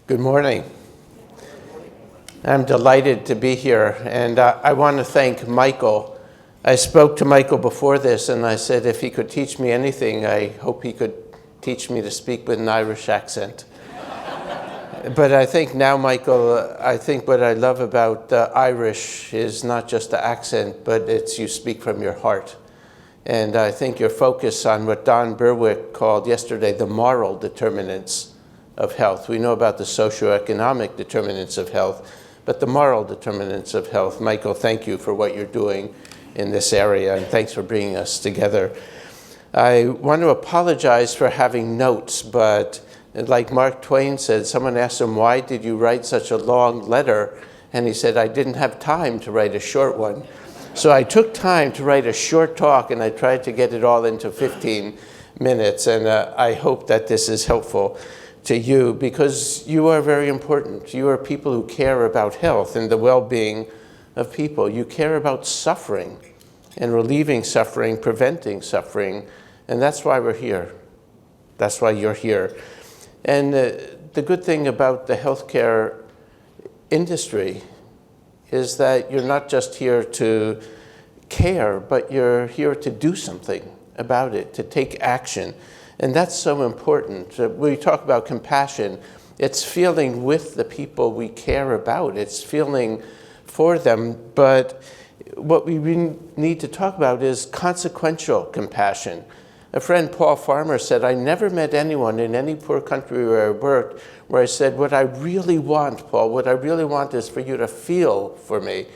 Good morning. I'm delighted to be here, and I want to thank Michael. I spoke to Michael before this, and I said if he could teach me anything, I hope he could teach me to speak with an Irish accent. But I think now, Michael, I think what I love about Irish is not just the accent, but it's you speak from your heart. And I think your focus on what Don Berwick called yesterday the moral determinants of health. We know about the socioeconomic determinants of health, but the moral determinants of health. Michael, thank you for what you're doing in this area, and thanks for bringing us together. I want to apologize for having notes, but like Mark Twain said, someone asked him, why did you write such a long letter? And he said, I didn't have time to write a short one. So I took time to write a short talk, and I tried to get it all into 15 minutes, and I hope that this is helpful to you, because you are very important. You are people who care about health and the well-being of people. You care about suffering and relieving suffering, preventing suffering, and that's why we're here. That's why you're here. And the good thing about the healthcare industry is that you're not just here to care, but you're here to do something about it, to take action. And that's so important. When we talk about compassion, it's feeling with the people we care about. It's feeling for them. But what we really need to talk about is consequential compassion. A friend, Paul Farmer, said, I never met anyone in any poor country where I worked where I said, what I really want, Paul, what I really want is for you to feel for me.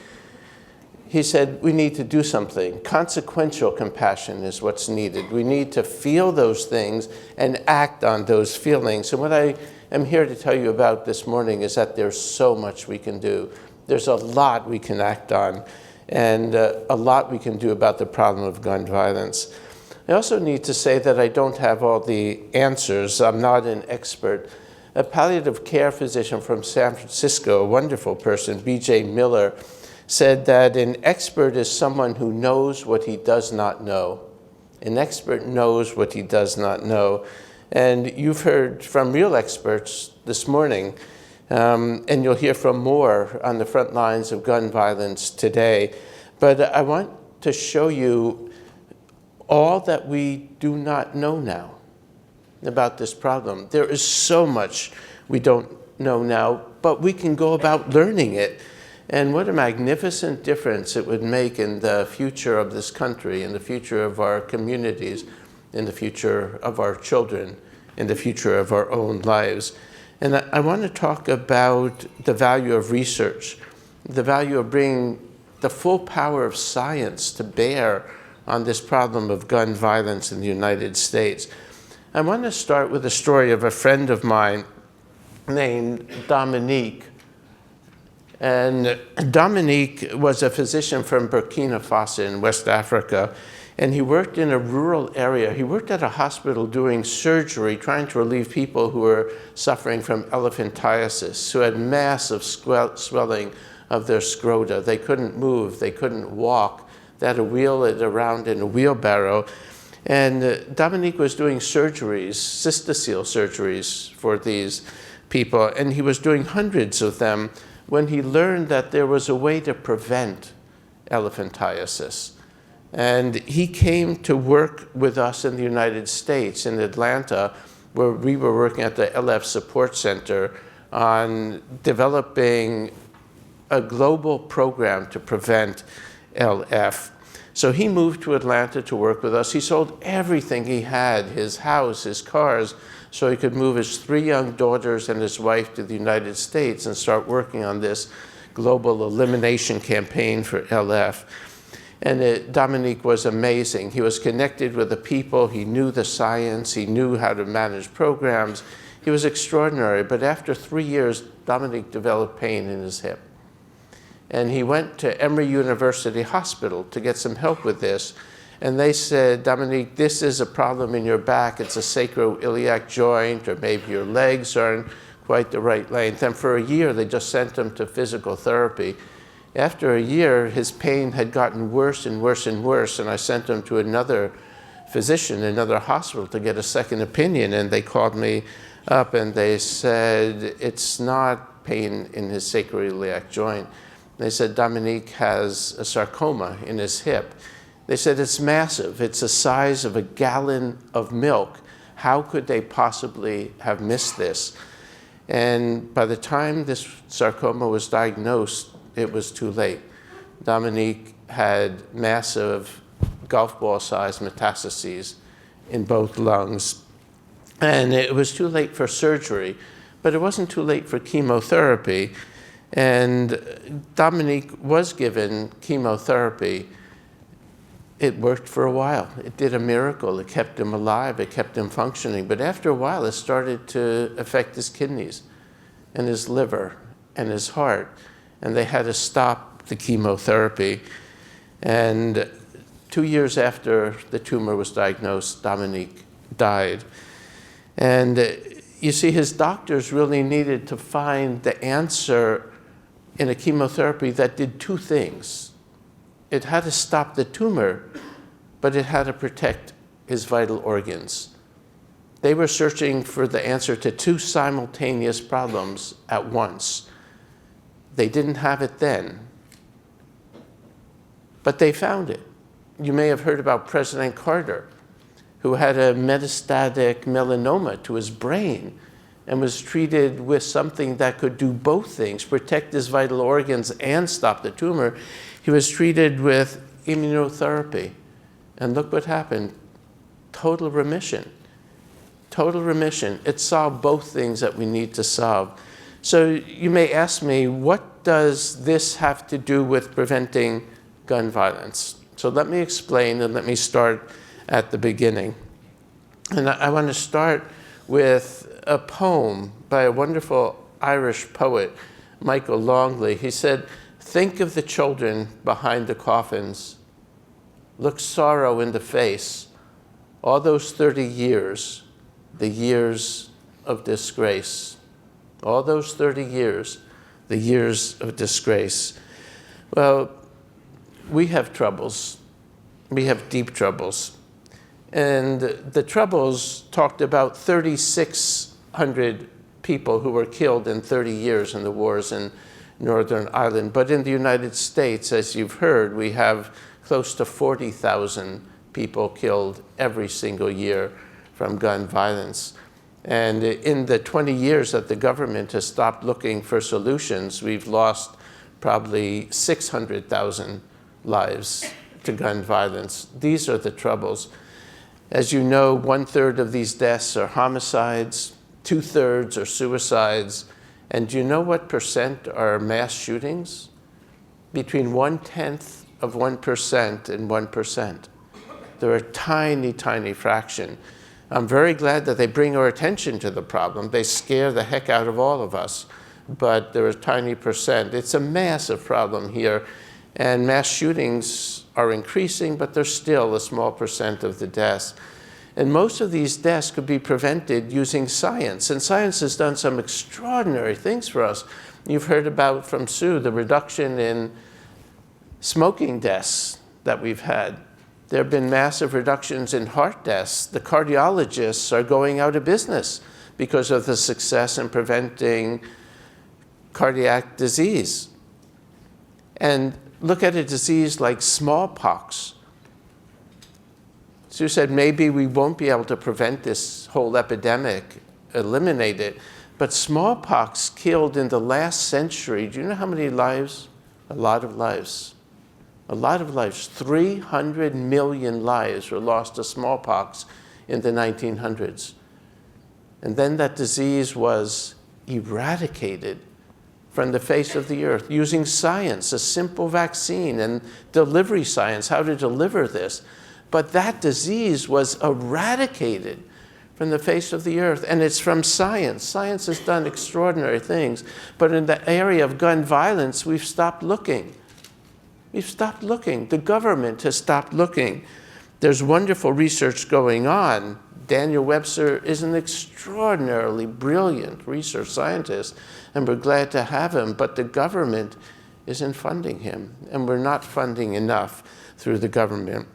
He said, we need to do something. Consequential compassion is what's needed. We need to feel those things and act on those feelings. And what I am here to tell you about this morning is that there's so much we can do. There's a lot we can act on, and a lot we can do about the problem of gun violence. I also need to say that I don't have all the answers. I'm not an expert. A palliative care physician from San Francisco, a wonderful person, B.J. Miller, said that an expert is someone who knows what he does not know. An expert knows what he does not know. And you've heard from real experts this morning, and you'll hear from more on the front lines of gun violence today. But I want to show you all that we do not know now about this problem. There is so much we don't know now, but we can go about learning it. And what a magnificent difference it would make in the future of this country, in the future of our communities, in the future of our children, in the future of our own lives. And I want to talk about the value of research, the value of bringing the full power of science to bear on this problem of gun violence in the United States. I want to start with a story of a friend of mine named Dominique. And Dominique was a physician from Burkina Faso in West Africa, and he worked in a rural area. He worked at a hospital doing surgery, trying to relieve people who were suffering from elephantiasis, who had massive swelling of their scrota. They couldn't move, they couldn't walk. They had to wheel it around in a wheelbarrow. And Dominique was doing surgeries, cystocele surgeries for these people, and he was doing hundreds of them when he learned that there was a way to prevent elephantiasis. And he came to work with us in the United States, in Atlanta, where we were working at the LF Support Center on developing a global program to prevent LF. So he moved to Atlanta to work with us. He sold everything he had, his house, his cars, so he could move his 3 young daughters and his wife to the United States and start working on this global elimination campaign for LF. And Dominique was amazing. He was connected with the people. He knew the science. He knew how to manage programs. He was extraordinary. But after 3 years, Dominique developed pain in his hip. And he went to Emory University Hospital to get some help with this. And they said, Dominique, this is a problem in your back. It's a sacroiliac joint, or maybe your legs aren't quite the right length. And for a year, they just sent him to physical therapy. After a year, his pain had gotten worse and worse and worse, and I sent him to another physician, another hospital, to get a second opinion, and they called me up, and they said, it's not pain in his sacroiliac joint. They said Dominique has a sarcoma in his hip. They said it's massive. It's the size of a gallon of milk. How could they possibly have missed this? And by the time this sarcoma was diagnosed, it was too late. Dominique had massive golf ball-sized metastases in both lungs. And it was too late for surgery, but it wasn't too late for chemotherapy. And Dominique was given chemotherapy. It worked for a while. It did a miracle. It kept him alive. It kept him functioning. But after a while, it started to affect his kidneys and his liver and his heart. And they had to stop the chemotherapy. And 2 years after the tumor was diagnosed, Dominique died. And you see, his doctors really needed to find the answer in a chemotherapy that did two things. It had to stop the tumor, but it had to protect his vital organs. They were searching for the answer to two simultaneous problems at once. They didn't have it then, but they found it. You may have heard about President Carter, who had a metastatic melanoma to his brain and was treated with something that could do both things, protect his vital organs and stop the tumor. He was treated with immunotherapy. And look what happened. Total remission. Total remission. It solved both things that we need to solve. So you may ask me, what does this have to do with preventing gun violence? So let me explain, and let me start at the beginning. And I want to start with a poem by a wonderful Irish poet, Michael Longley. He said, "Think of the children behind the coffins. Look sorrow in the face. All those 30 years, the years of disgrace. All those 30 years, the years of disgrace." Well, we have troubles. We have deep troubles. And the Troubles talked about 3,600 people who were killed in 30 years in the wars in Northern Ireland. But in the United States, as you've heard, we have close to 40,000 people killed every single year from gun violence. And in the 20 years that the government has stopped looking for solutions, we've lost probably 600,000 lives to gun violence. These are the troubles. As you know, 1/3 of these deaths are homicides, 2/3 are suicides. And do you know what percent are mass shootings? Between 1/10 of 1% and 1%. They're a tiny, tiny fraction. I'm very glad that they bring our attention to the problem. They scare the heck out of all of us, but they're a tiny percent. It's a massive problem here. And mass shootings are increasing, but they're still a small percent of the deaths. And most of these deaths could be prevented using science. And science has done some extraordinary things for us. You've heard about from Sue the reduction in smoking deaths that we've had. There have been massive reductions in heart deaths. The cardiologists are going out of business because of the success in preventing cardiac disease. And look at a disease like smallpox. Sue said maybe we won't be able to prevent this whole epidemic, eliminate it, but smallpox killed in the last century, do you know how many lives? A lot of lives. A lot of lives. 300 million lives were lost to smallpox in the 1900s. And then that disease was eradicated from the face of the earth using science, a simple vaccine and delivery science, how to deliver this. But that disease was eradicated from the face of the earth, and it's from science. Science has done extraordinary things, but in the area of gun violence, we've stopped looking. We've stopped looking. The government has stopped looking. There's wonderful research going on. Daniel Webster is an extraordinarily brilliant research scientist, and we're glad to have him, but the government isn't funding him, and we're not funding enough through the government.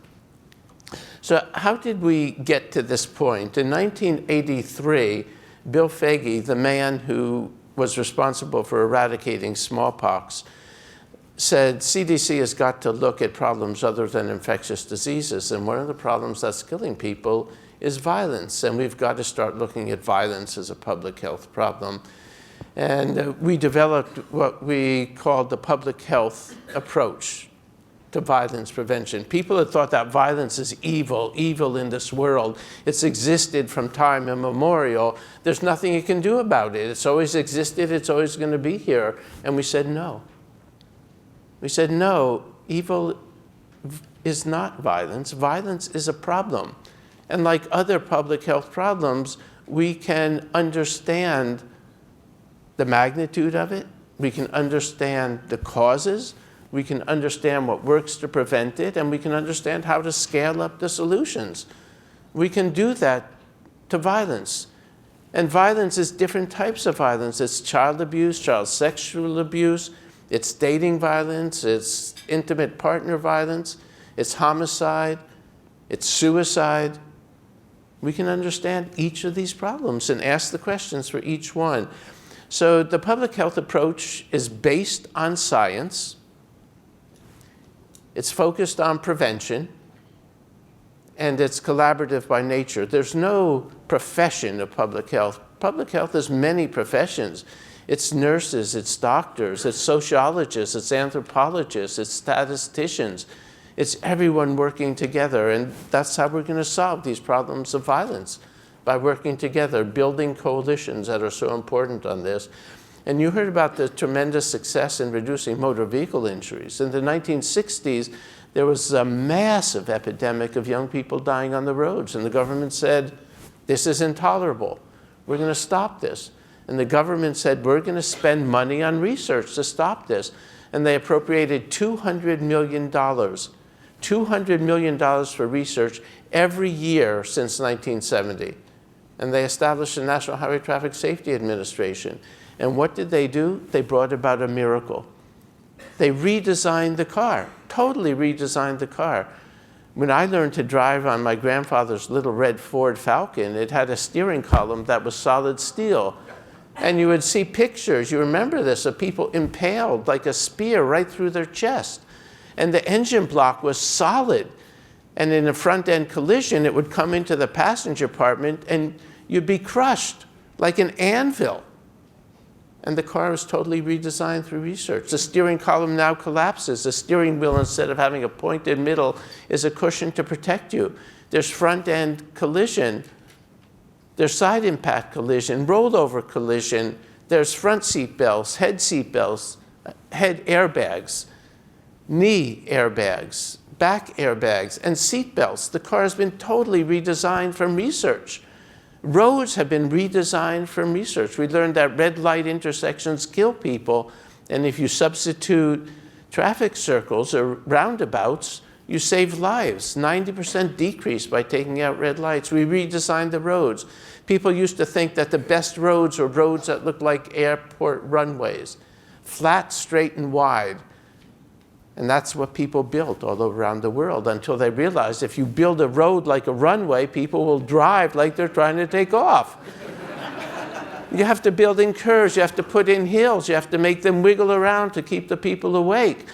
So how did we get to this point? In 1983, Bill Foege, the man who was responsible for eradicating smallpox, said CDC has got to look at problems other than infectious diseases. And one of the problems that's killing people is violence. And we've got to start looking at violence as a public health problem. And we developed what we called the public health approach to violence prevention. People had thought that violence is evil in this world. It's existed from time immemorial. There's nothing you can do about it. It's always existed. It's always going to be here. And we said no. We said no, evil is not violence. Violence is a problem. And like other public health problems, we can understand the magnitude of it. We can understand the causes. We can understand what works to prevent it, and we can understand how to scale up the solutions. We can do that to violence. And violence is different types of violence. It's child abuse, child sexual abuse, it's dating violence, it's intimate partner violence, it's homicide, it's suicide. We can understand each of these problems and ask the questions for each one. So the public health approach is based on science. It's focused on prevention, and it's collaborative by nature. There's no profession of public health. Public health is many professions. It's nurses, it's doctors, it's sociologists, it's anthropologists, it's statisticians. It's everyone working together, and that's how we're going to solve these problems of violence, by working together, building coalitions that are so important on this. And you heard about the tremendous success in reducing motor vehicle injuries. In the 1960s, there was a massive epidemic of young people dying on the roads, and the government said, this is intolerable. We're going to stop this. And the government said, we're going to spend money on research to stop this. And they appropriated $200 million. $200 million for research every year since 1970. And they established the National Highway Traffic Safety Administration. And what did they do? They brought about a miracle. They redesigned the car, totally redesigned the car. When I learned to drive on my grandfather's little red Ford Falcon, it had a steering column that was solid steel. And you would see pictures, you remember this, of people impaled like a spear right through their chest. And the engine block was solid. And in a front-end collision, it would come into the passenger compartment and you'd be crushed like an anvil. And the car was totally redesigned through research. The steering column now collapses. The steering wheel, instead of having a pointed middle, is a cushion to protect you. There's front-end collision. There's side impact collision, rollover collision. There's front seat belts, head airbags, knee airbags, back airbags, and seat belts. The car has been totally redesigned from research. Roads have been redesigned from research. We learned that red light intersections kill people, and if you substitute traffic circles or roundabouts, you save lives. 90% decrease by taking out red lights. We redesigned the roads. People used to think that the best roads were roads that looked like airport runways, flat, straight, and wide. And that's what people built all around the world until they realized if you build a road like a runway, people will drive like they're trying to take off. You have to build in curves, you have to put in hills, you have to make them wiggle around to keep the people awake.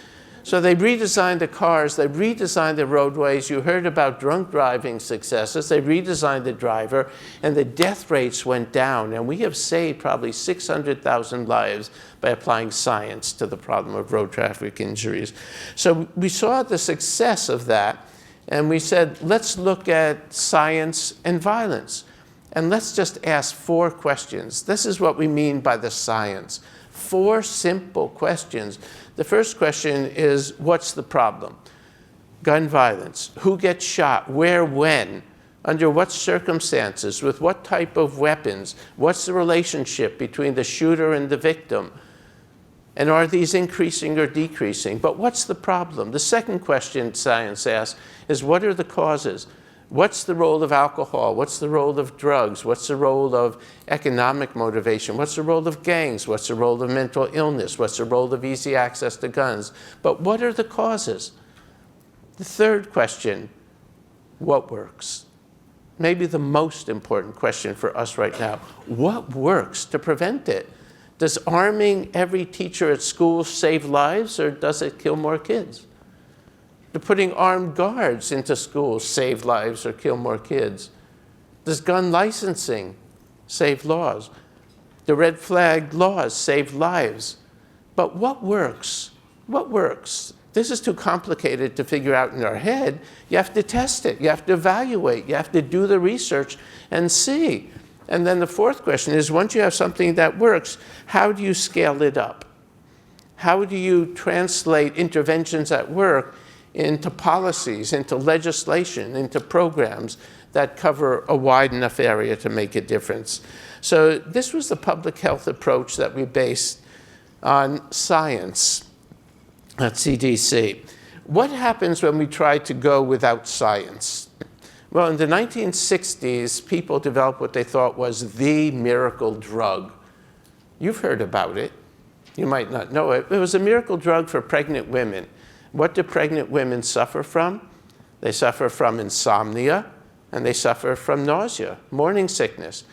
So they redesigned the cars, they redesigned the roadways. You heard about drunk driving successes. They redesigned the driver, and the death rates went down. And we have saved probably 600,000 lives by applying science to the problem of road traffic injuries. So we saw the success of that, and we said, let's look at science and violence. And let's just ask 4 questions. This is what we mean by the science. 4 simple questions. The first question is, what's the problem? Gun violence. Who gets shot? Where? When? Under what circumstances? With what type of weapons? What's the relationship between the shooter and the victim? And are these increasing or decreasing? But what's the problem? The second question science asks is, what are the causes? What's the role of alcohol? What's the role of drugs? What's the role of economic motivation? What's the role of gangs? What's the role of mental illness? What's the role of easy access to guns? But what are the causes? The third question, what works? maybe the most important question for us right now. What works to prevent it? Does arming every teacher at school save lives, or does it kill more kids? Do putting armed guards into schools save lives or kill more kids? Does gun licensing save laws? The red flag laws save lives. But what works? What works? This is too complicated to figure out in our head. You have to test it. You have to evaluate. You have to do the research and see. And then the fourth question is, once you have something that works, how do you scale it up? How do you translate interventions at work into policies, into legislation, into programs that cover a wide enough area to make a difference? So this was the public health approach that we based on science at CDC. What happens when we try to go without science? Well, in the 1960s, people developed what they thought was the miracle drug. You've heard about it. You might not know it. It was a miracle drug for pregnant women. What do pregnant women suffer from? They suffer from insomnia, and they suffer from nausea, morning sickness.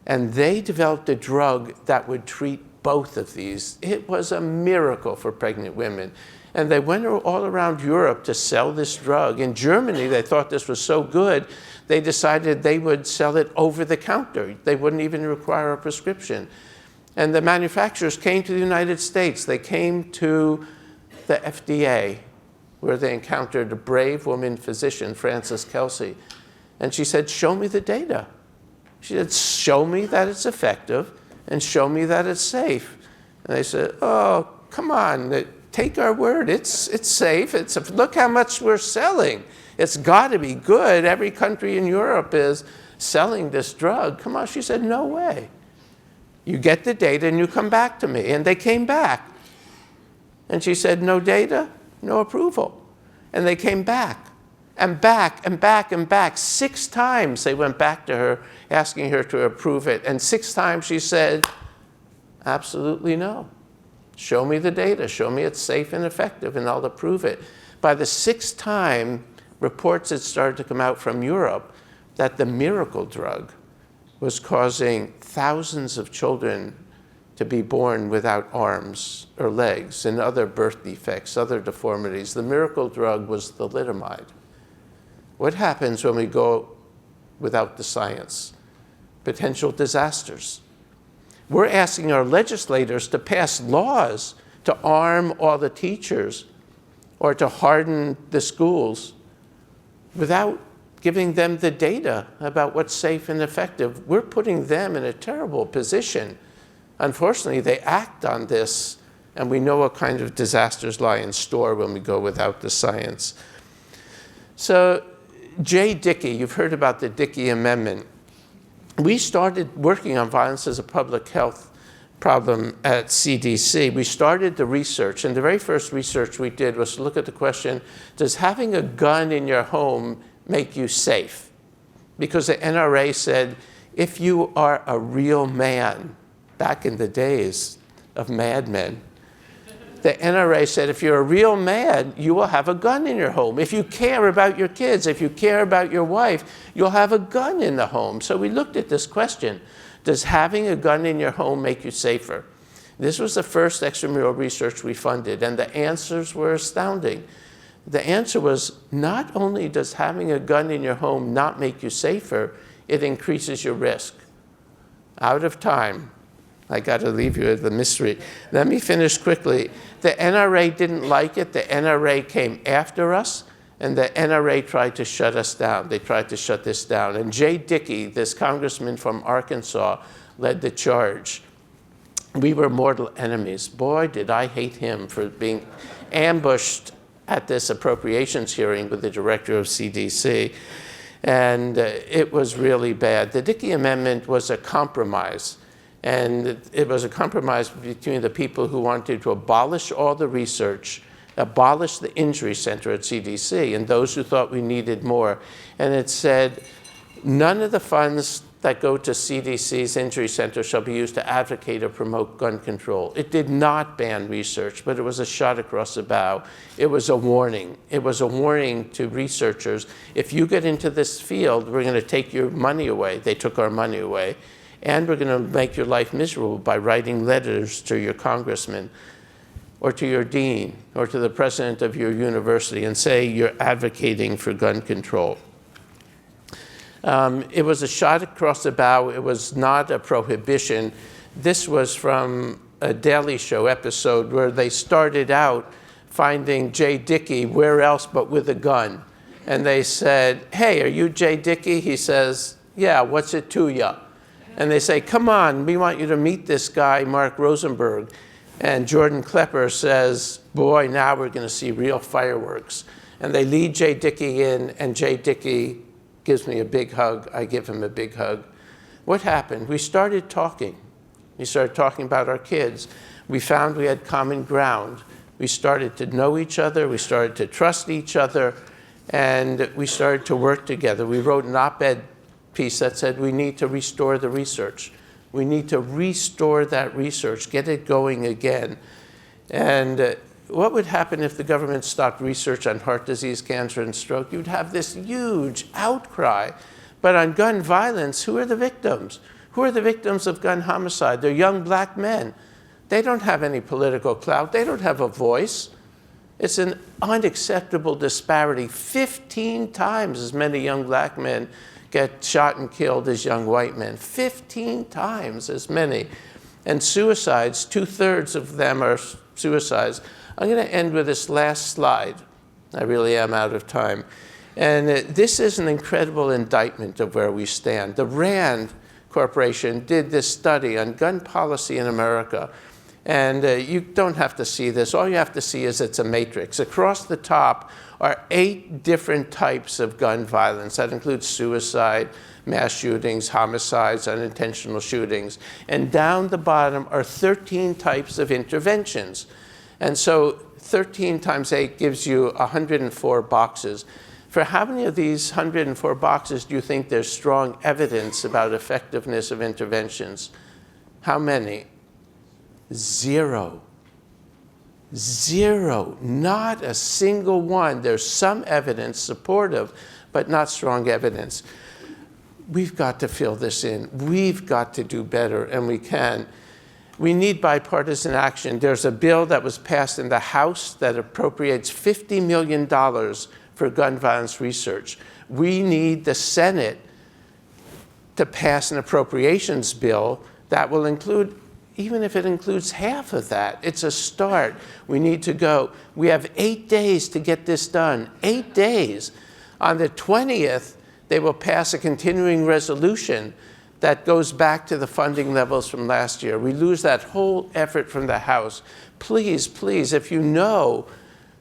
And they developed a drug that would treat both of these. It was a miracle for pregnant women. And they went all around Europe to sell this drug. In Germany, they thought this was so good, they decided they would sell it over the counter. They wouldn't even require a prescription. And the manufacturers came to the United States. They came to the FDA, where they encountered a brave woman physician, Frances Kelsey. And she said, show me the data. She said, show me that it's effective and show me that it's safe. And they said, oh, come on, take our word. It's safe. Look how much we're selling. It's got to be good. Every country in Europe is selling this drug. Come on. She said, no way. You get the data and you come back to me. And they came back. And she said, no data, no approval. And they came back. And back and back and back. 6 times they went back to her, asking her to approve it. And 6 times she said, absolutely no. Show me the data. Show me it's safe and effective, and I'll approve it. By the 6th time, reports had started to come out from Europe that the miracle drug was causing thousands of children to be born without arms or legs and other birth defects, other deformities. The miracle drug was thalidomide. What happens when we go without the science? Potential disasters. We're asking our legislators to pass laws to arm all the teachers or to harden the schools without giving them the data about what's safe and effective. We're putting them in a terrible position. Unfortunately, they act on this, and we know what kind of disasters lie in store when we go without the science. So J. Dickey, you've heard about the Dickey Amendment. We started working on violence as a public health problem at CDC. We started the research, and the very first research we did was to look at the question, does having a gun in your home make you safe? Because the NRA said, if you are a real man, back in the days of Mad Men, the NRA said, if you're a real man, you will have a gun in your home. If you care about your kids, if you care about your wife, you'll have a gun in the home. So we looked at this question, does having a gun in your home make you safer? This was the first extramural research we funded, and the answers were astounding. The answer was, not only does having a gun in your home not make you safer, it increases your risk. Out of time. I got to leave you with the mystery. Let me finish quickly. The NRA didn't like it. The NRA came after us, and the NRA tried to shut us down. They tried to shut this down. And J. Dickey, this congressman from Arkansas, led the charge. We were mortal enemies. Boy, did I hate him for being ambushed at this appropriations hearing with the director of CDC. And it was really bad. The Dickey Amendment was a compromise. And it was a compromise between the people who wanted to abolish all the research, abolish the injury center at CDC, and those who thought we needed more. And it said, none of the funds that go to CDC's injury center shall be used to advocate or promote gun control. It did not ban research, but it was a shot across the bow. It was a warning. It was a warning to researchers. If you get into this field, we're going to take your money away. They took our money away. And we're going to make your life miserable by writing letters to your congressman or to your dean or to the president of your university and say you're advocating for gun control. It was a shot across the bow. It was not a prohibition. This was from a Daily Show episode where they started out finding Jay Dickey, where else but with a gun. And they said, hey, are you Jay Dickey? He says, yeah, what's it to ya? And they say, come on, we want you to meet this guy, Mark Rosenberg. And Jordan Klepper says, boy, now we're going to see real fireworks. And they lead Jay Dickey in, and Jay Dickey gives me a big hug. I give him a big hug. What happened? We started talking. We started talking about our kids. We found we had common ground. We started to know each other. We started to trust each other. And we started to work together. We wrote an op-ed piece that said we need to restore the research. We need to restore that research, get it going again. And what would happen if the government stopped research on heart disease, cancer, and stroke? You'd have this huge outcry. But on gun violence, who are the victims? Who are the victims of gun homicide? They're young black men. They don't have any political clout. They don't have a voice. It's an unacceptable disparity. 15 times as many young black men get shot and killed as young white men. 15 times as many. And suicides, 2/3 of them are suicides. I'm going to end with this last slide. I really am out of time. And this is an incredible indictment of where we stand. The RAND Corporation did this study on gun policy in America. And you don't have to see this. All you have to see is it's a matrix. Across the top are 8 different types of gun violence. That includes suicide, mass shootings, homicides, unintentional shootings. And down the bottom are 13 types of interventions. And so 13 times 8 gives you 104 boxes. For how many of these 104 boxes do you think there's strong evidence about effectiveness of interventions? How many? 0. 0. Not a single one. There's some evidence supportive, but not strong evidence. We've got to fill this in. We've got to do better, and we can. We need bipartisan action. There's a bill that was passed in the House that appropriates $50 million for gun violence research. We need the Senate to pass an appropriations bill that will include, even if it includes half of that, it's a start. We need to go. We have 8 days to get this done. 8 days. On the 20th, they will pass a continuing resolution that goes back to the funding levels from last year. We lose that whole effort from the House. Please, please, if you know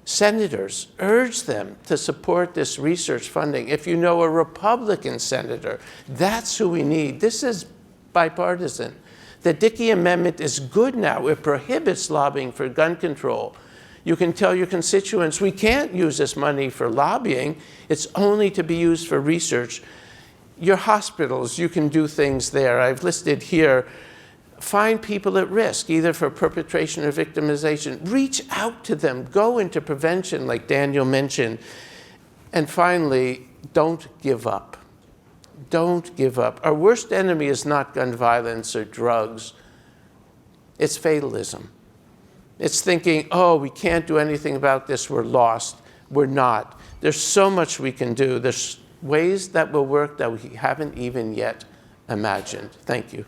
senators, urge them to support this research funding. If you know a Republican senator, that's who we need. This is bipartisan. The Dickey Amendment is good now. It prohibits lobbying for gun control. You can tell your constituents, we can't use this money for lobbying. It's only to be used for research. Your hospitals, you can do things there. I've listed here. Find people at risk, either for perpetration or victimization. Reach out to them. Go into prevention, like Daniel mentioned. And finally, don't give up. Don't give up. Our worst enemy is not gun violence or drugs. It's fatalism. It's thinking, oh, we can't do anything about this. We're lost. We're not. There's so much we can do. There's ways that will work that we haven't even yet imagined. Thank you.